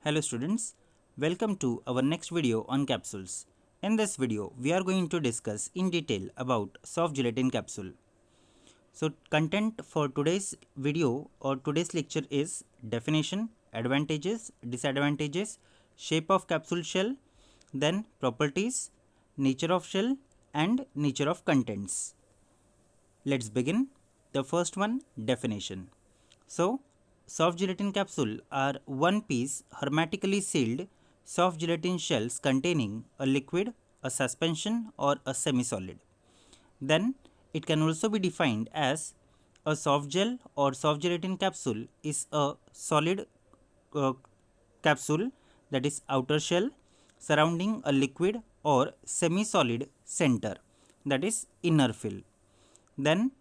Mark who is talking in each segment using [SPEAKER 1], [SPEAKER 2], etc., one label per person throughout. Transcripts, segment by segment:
[SPEAKER 1] Hello students, welcome to our next video on capsules. In this video, we are going to discuss in detail about soft gelatin capsule. So content for today's video or today's lecture is definition, advantages, disadvantages, shape of capsule shell, then properties, nature of shell and nature of contents. Let's begin. The first one, definition. So, soft gelatin capsule are one piece hermetically sealed soft gelatin shells containing a liquid, a suspension or a semi-solid. Then it can also be defined as a soft gel or soft gelatin capsule is a solid uh, capsule, that is outer shell, surrounding a liquid or semi-solid center, that is inner fill. Then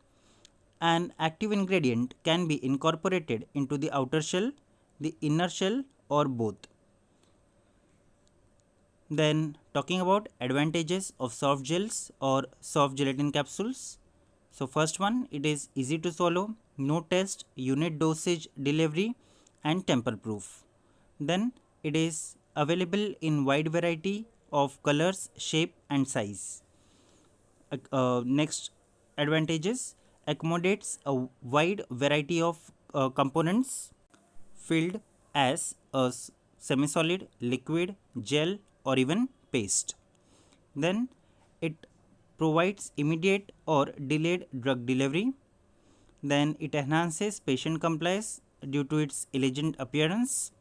[SPEAKER 1] an active ingredient can be incorporated into the outer shell, the inner shell or both. Then talking about advantages of soft gels or soft gelatin capsules. So first one, it is easy to swallow, no test, unit dosage delivery and temper proof. Then it is available in wide variety of colors, shape and size. Next advantages, accommodates a wide variety of components filled as a semi-solid, liquid, gel or even paste. Then it provides immediate or delayed drug delivery. Then it enhances patient compliance due to its elegant appearance.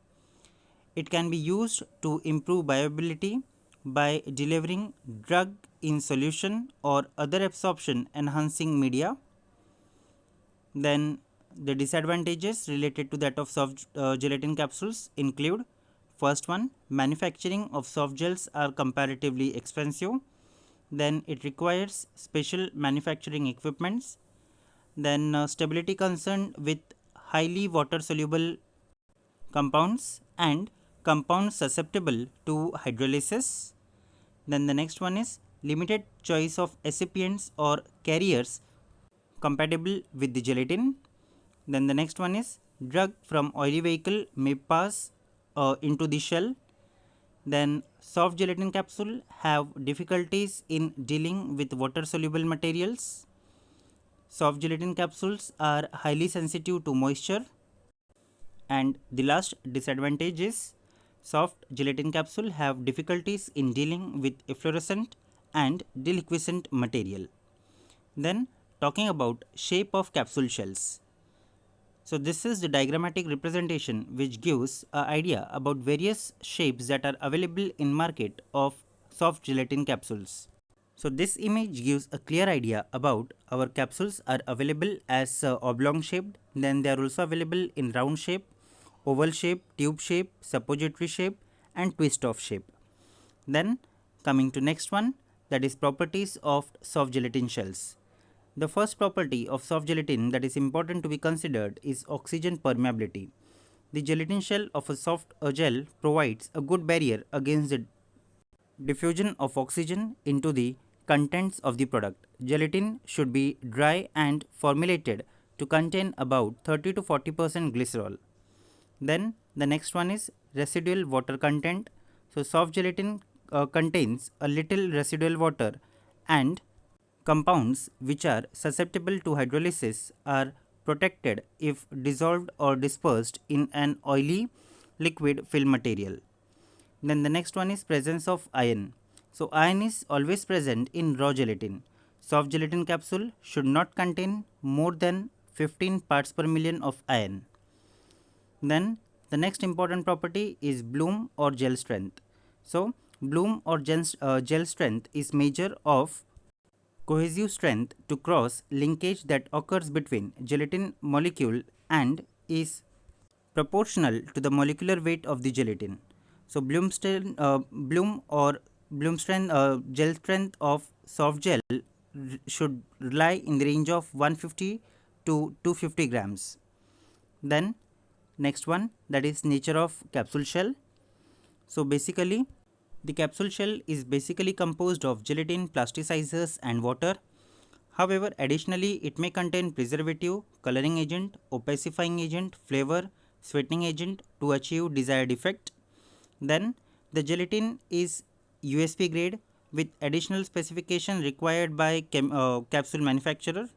[SPEAKER 1] It can be used to improve bioavailability by delivering drug in solution or other absorption enhancing media. Then the disadvantages related to that of soft gelatin capsules include: first one, manufacturing of soft gels are comparatively expensive. Then it requires special manufacturing equipments. Then stability concern with highly water soluble compounds and compounds susceptible to hydrolysis. Then the next one is limited choice of excipients or carriers compatible with the gelatin. Then the next one is drug from oily vehicle may pass into the shell. Then soft gelatin capsule have difficulties in dealing with water soluble materials. Soft gelatin capsules are highly sensitive to moisture. And the last disadvantage is soft gelatin capsule have difficulties in dealing with efflorescent and deliquescent material. Then talking about shape of capsule shells. So this is the diagrammatic representation which gives an idea about various shapes that are available in market of soft gelatin capsules. So this image gives a clear idea about our capsules are available as oblong shaped, then they are also available in round shape, oval shape, tube shape, suppository shape and twist off shape. Then coming to next one, that is properties of soft gelatin shells. The first property of soft gelatin that is important to be considered is oxygen permeability. The gelatin shell of a soft gel provides a good barrier against the diffusion of oxygen into the contents of the product. Gelatin should be dry and formulated to contain about 30 to 40% glycerol. Then the next one is residual water content. So soft gelatin contains a little residual water, and compounds which are susceptible to hydrolysis are protected if dissolved or dispersed in an oily liquid film material. Then the next one is presence of iron. So iron is always present in raw gelatin. Soft gelatin capsule should not contain more than 15 parts per million of iron. Then the next important property is bloom or gel strength. So bloom or gel strength is measure of cohesive strength to cross linkage that occurs between gelatin molecule and is proportional to the molecular weight of the gelatin. So bloom or bloom strength gel strength of soft gel should lie in the range of 150 to 250 grams. Then next one, that is nature of capsule shell. So basically the capsule shell is basically composed of gelatin, plasticizers and water. However, additionally it may contain preservative, coloring agent, opacifying agent, flavor, sweetening agent to achieve desired effect. Then the gelatin is USP grade with additional specification required by capsule manufacturer.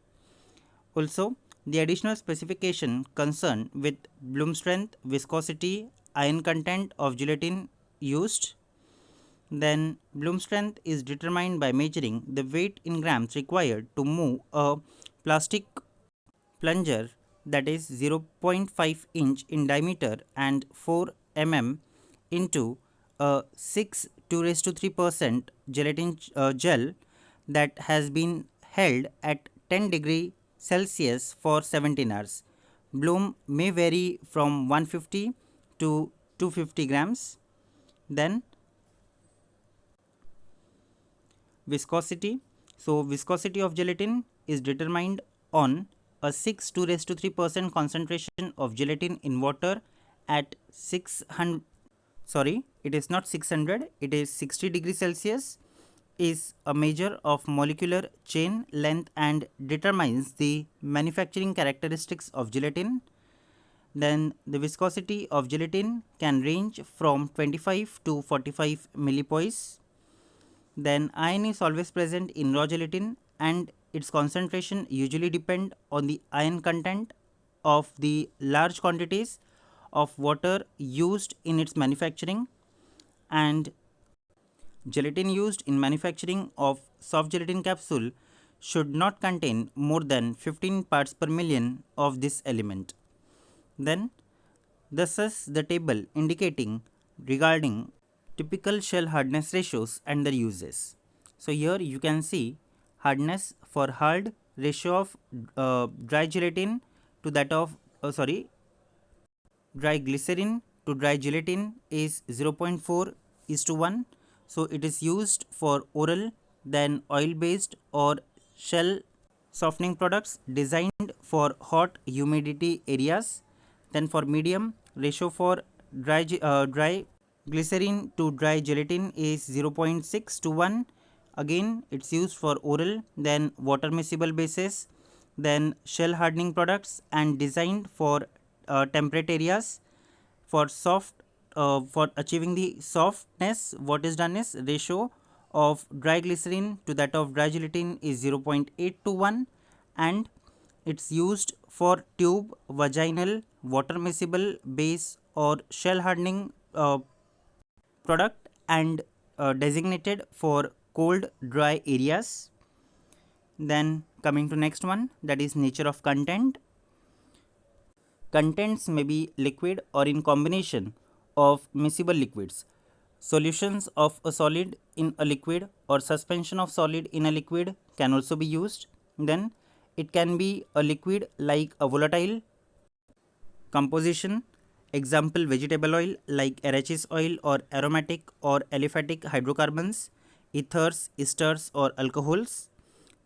[SPEAKER 1] Also, the additional specification concerned with bloom strength, viscosity, ion content of gelatin used. Then bloom strength is determined by measuring the weight in grams required to move a plastic plunger that is 0.5 inch in diameter and 4 mm into a 6 2 raised to 3% gelatin gel that has been held at 10 degrees Celsius for 17 hours. Bloom may vary from 150 to 250 grams. Then viscosity. So viscosity of gelatin is determined on a 6 2 raised to 3% concentration of gelatin in water at 600, sorry, it is not 600, it is 60 degrees Celsius, is a measure of molecular chain length and determines the manufacturing characteristics of gelatin. Then the viscosity of gelatin can range from 25 to 45 millipoise. Then iron is always present in raw gelatin and its concentration usually depend on the iron content of the large quantities of water used in its manufacturing. And gelatin used in manufacturing of soft gelatin capsule should not contain more than 15 parts per million of this element. Then this is the table indicating regarding typical shell hardness ratios and their uses. So here you can see hardness for hard ratio of dry gelatin to that of dry glycerin to dry gelatin is 0.4 is to 1. So it is used for oral, then oil based or shell softening products designed for hot humidity areas. Then for medium, ratio for dry glycerin to dry gelatin is 0.6 to 1. Again, it's used for oral, then water miscible bases, then shell hardening products and designed for temperate areas. For soft, for achieving the softness, what is done is ratio of dry glycerin to that of dry gelatin is 0.8 to 1, and it's used for tube, vaginal, water miscible base or shell hardening product and designated for cold dry areas. Then coming to next one, that is nature of content. Contents may be liquid or in combination of miscible liquids. Solutions of a solid in a liquid or suspension of solid in a liquid can also be used. Then it can be a liquid like a volatile composition, example vegetable oil like arachis oil or aromatic or aliphatic hydrocarbons, ethers, esters or alcohols.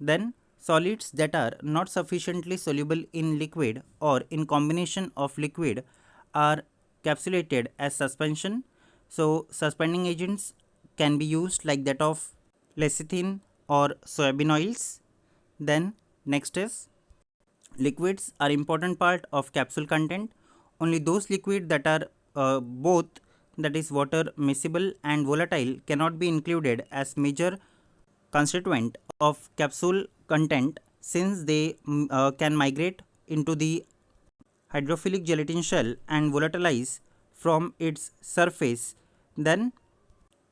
[SPEAKER 1] Then solids that are not sufficiently soluble in liquid or in combination of liquid are capsulated as suspension. So suspending agents can be used like that of lecithin or soybean oils. Then next is liquids are important part of capsule content. Only those liquid that are both, that is water miscible and volatile, cannot be included as major constituent of capsule content, since they can migrate into the hydrophilic gelatin shell and volatilize from its surface. Then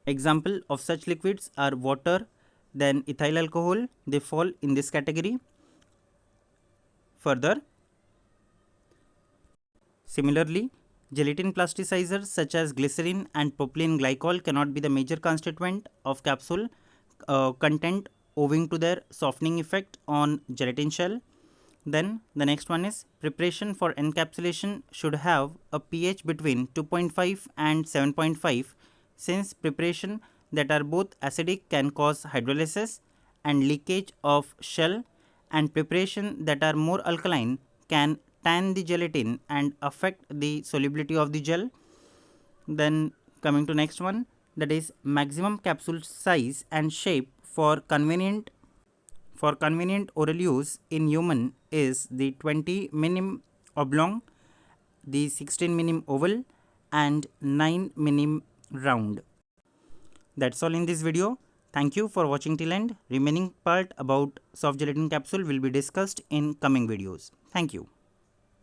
[SPEAKER 1] example of such liquids are water, then ethyl alcohol, they fall in this category. Further, similarly, gelatin plasticizers such as glycerin and propylene glycol cannot be the major constituent of capsule content owing to their softening effect on gelatin shell. Then the next one is preparation for encapsulation should have a pH between 2.5 and 7.5, since preparation that are both acidic can cause hydrolysis and leakage of shell, and preparation that are more alkaline can tan the gelatin and affect the solubility of the gel. Then coming to next one, that is maximum capsule size and shape for convenient oral use in human is the 20 minim oblong, the 16 minim oval and 9 minim round. That's all in this video. Thank you for watching till end. Remaining part about soft gelatin capsule will be discussed in coming videos. Thank you.